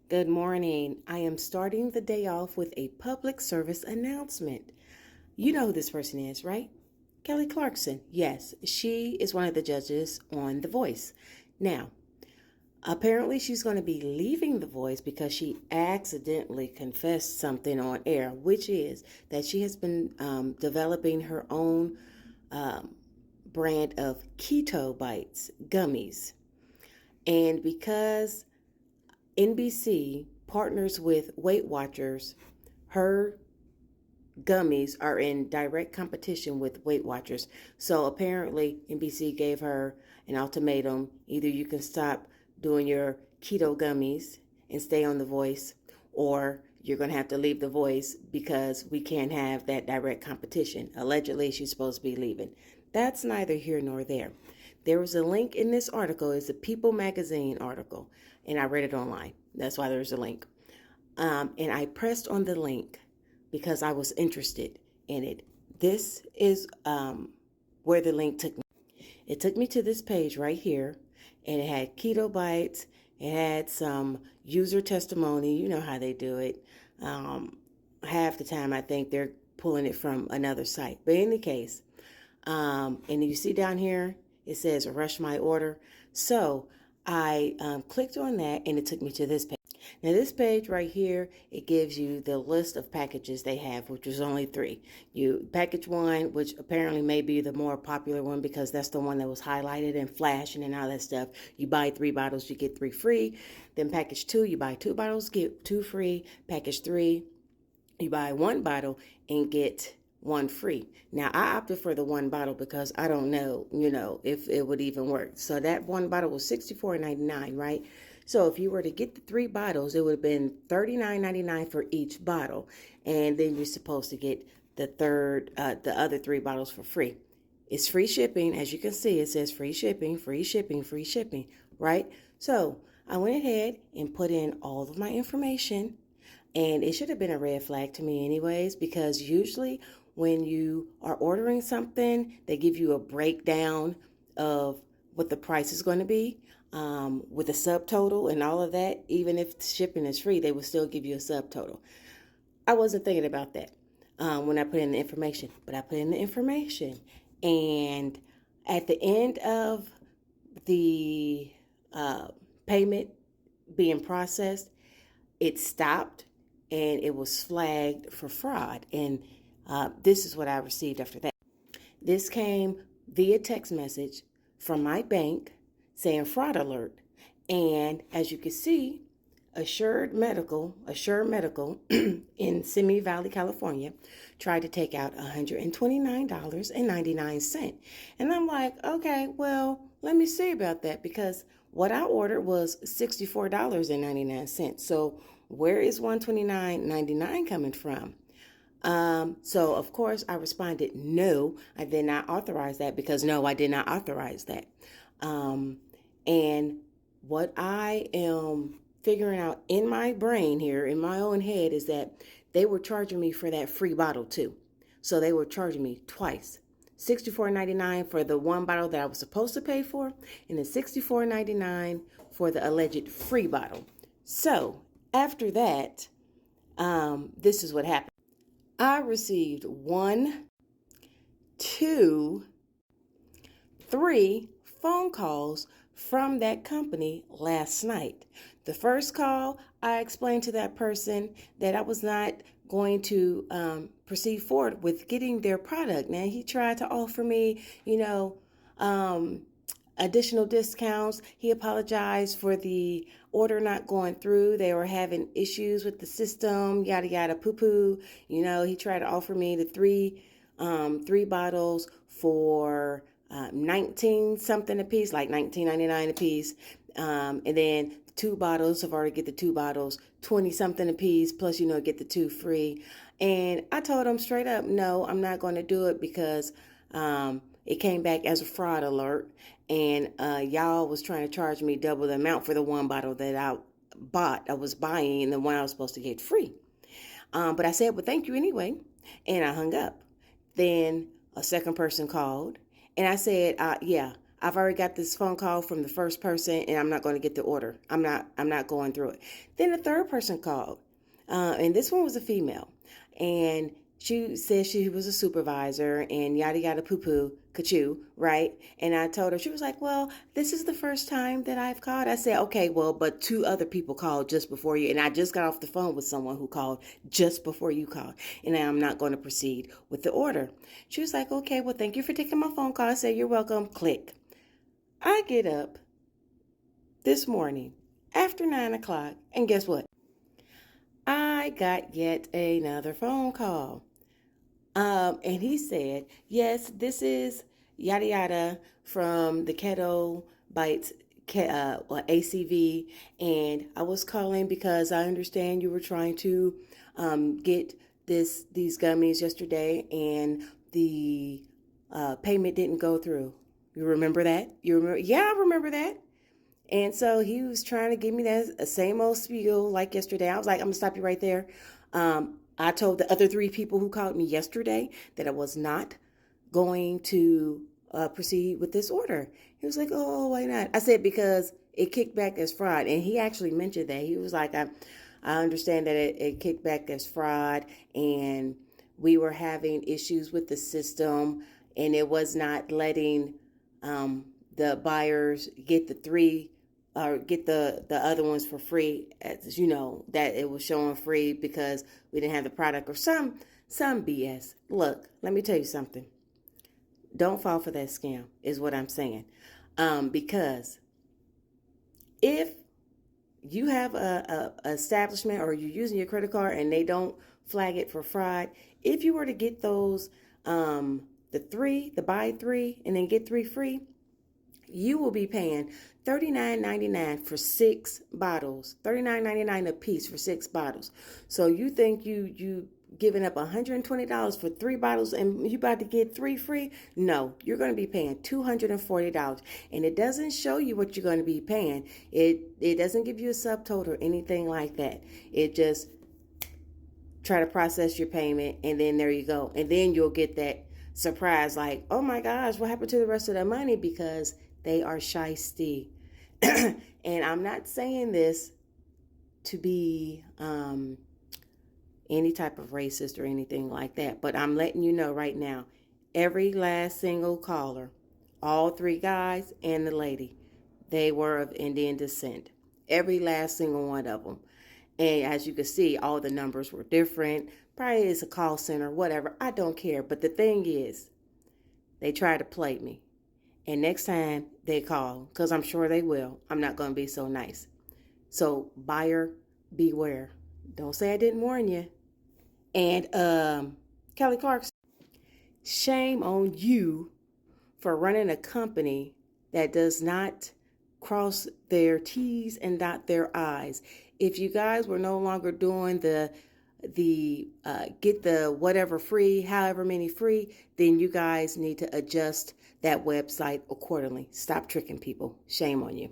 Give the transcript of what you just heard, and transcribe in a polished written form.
Good morning. I am starting the day off with a public service announcement. You know who this person is, right? Kelly Clarkson. Yes, she is one of the judges on The Voice. Now, apparently she's going to be leaving The Voice because she accidentally confessed something on air, which is that she has been developing her own brand of keto bites, gummies. And because NBC partners with Weight Watchers, her gummies are in direct competition with Weight Watchers. So apparently, NBC gave her an ultimatum: either you can stop doing your keto gummies and stay on The Voice, or you're going to have to leave The Voice because we can't have that direct competition. Allegedly, she's supposed to be leaving. That's neither here nor there. There was a link in this article. It's a People magazine article, and I read it online. That's why there's a link. And I pressed on the link because I was interested in it. This is where the link took me. It took me to this page right here, and it had keto bites. It had some user testimony. You know how they do it. Half the time, I think they're pulling it from another site. But in any case, and you see down here, it says rush my order. So I clicked on that, and it took me to this page. Now this page right here, it gives you the list of packages they have, which is only 3. You package 1, which apparently may be the more popular one because that's the one that was highlighted and flashing and all that stuff. You buy 3 bottles, you get 3 free. Then package 2, you buy 2 bottles, get 2 free. Package 3, you buy 1 bottle and get 1 free. Now I opted for the 1 bottle because I don't know, if it would even work. So that 1 bottle was $64.99, right? So if you were to get the 3 bottles, it would have been $39.99 for each bottle, and then you're supposed to get the other 3 bottles for free. It's free shipping. As you can see, it says free shipping, free shipping, free shipping, right? So I went ahead and put in all of my information, and it should have been a red flag to me anyways, because usually when you are ordering something, they give you a breakdown of what the price is going to be, with a subtotal and all of that. Even if shipping is free, they will still give you a subtotal. I wasn't thinking about that when I put in the information, but I put in the information, and at the end of the payment being processed, it stopped and it was flagged for fraud. And this is what I received after that. This came via text message from my bank saying fraud alert. And as you can see, Assured Medical in Simi Valley, California, tried to take out $129.99. And I'm like, okay, well, let me see about that, because what I ordered was $64.99. So where is $129.99 coming from? So of course I responded, no, I did not authorize that, because no, I did not authorize that. And what I am figuring out in my brain here, in my own head, is that they were charging me for that free bottle too. So they were charging me twice. $64.99 for the 1 bottle that I was supposed to pay for, and then $64.99 for the alleged free bottle. So after that, this is what happened. I received 1, 2, 3 phone calls from that company last night. The first call, I explained to that person that I was not going to proceed forward with getting their product. Now, he tried to offer me, additional discounts. He apologized for the order not going through. They were having issues with the system, yada, yada, poo-poo. He tried to offer me the 3 bottles for 19 something a piece, like $19.99 a piece. And then 2 bottles, I've already get the 2 bottles, 20 something a piece, plus, get the 2 free. And I told him straight up, no, I'm not going to do it, because it came back as a fraud alert. And y'all was trying to charge me double the amount for the 1 bottle that I was buying, and the one I was supposed to get free. But I said, well, thank you anyway. And I hung up. Then a second person called, and I said, yeah, I've already got this phone call from the first person, and I'm not going to get the order. I'm not going through it. Then the third person called, and this one was a female, and she said she was a supervisor and yada yada poo poo kachoo, right? And I told her, she was like, well, this is the first time that I've called. I said, okay, well, but two other people called just before you, and I just got off the phone with someone who called just before you called, and I'm not going to proceed with the order. She was like, okay, well, thank you for taking my phone call. I said, you're welcome. Click. I get up this morning after 9 o'clock, and guess what? I got yet another phone call. And he said, yes, this is yada yada from the Keto Bites ACV, and I was calling because I understand you were trying to get these gummies yesterday, and the payment didn't go through. You remember that? You remember? Yeah, I remember that. And so he was trying to give me that same old spiel like yesterday. I was like, I'm gonna stop you right there. I told the other three people who called me yesterday that I was not going to proceed with this order. He was like, oh, why not? I said, because it kicked back as fraud. And he actually mentioned that. He was like, I understand that it kicked back as fraud, and we were having issues with the system, and it was not letting the buyers get the three or get the other ones for free, as you know, that it was showing free because we didn't have the product or some BS. Look, let me tell you something. Don't fall for that scam is what I'm saying. Because if you have a establishment or you're using your credit card and they don't flag it for fraud, if you were to get those the buy three and then get three free, you will be paying $39.99 for 6 bottles, $39.99 a piece for 6 bottles. So you think you giving up $120 for 3 bottles and you about to get 3 free? No, you're going to be paying $240, and it doesn't show you what you're going to be paying. It doesn't give you a subtotal or anything like that. It just try to process your payment, and then there you go, and then you'll get that surprise like, oh my gosh, what happened to the rest of the money? Because they are shysty. And I'm not saying this to be any type of racist or anything like that, but I'm letting you know right now, every last single caller, all 3 guys and the lady, they were of Indian descent. Every last single one of them. And as you can see, all the numbers were different. Probably it's a call center, whatever. I don't care. But the thing is, they try to play me. And next time they call, because I'm sure they will, I'm not going to be so nice. So buyer beware. Don't say I didn't warn you. And Kelly Clarkson, shame on you for running a company that does not cross their T's and dot their I's. If you guys were no longer doing the get the whatever free, however many free, then you guys need to adjust that website accordingly. Stop tricking people. Shame on you.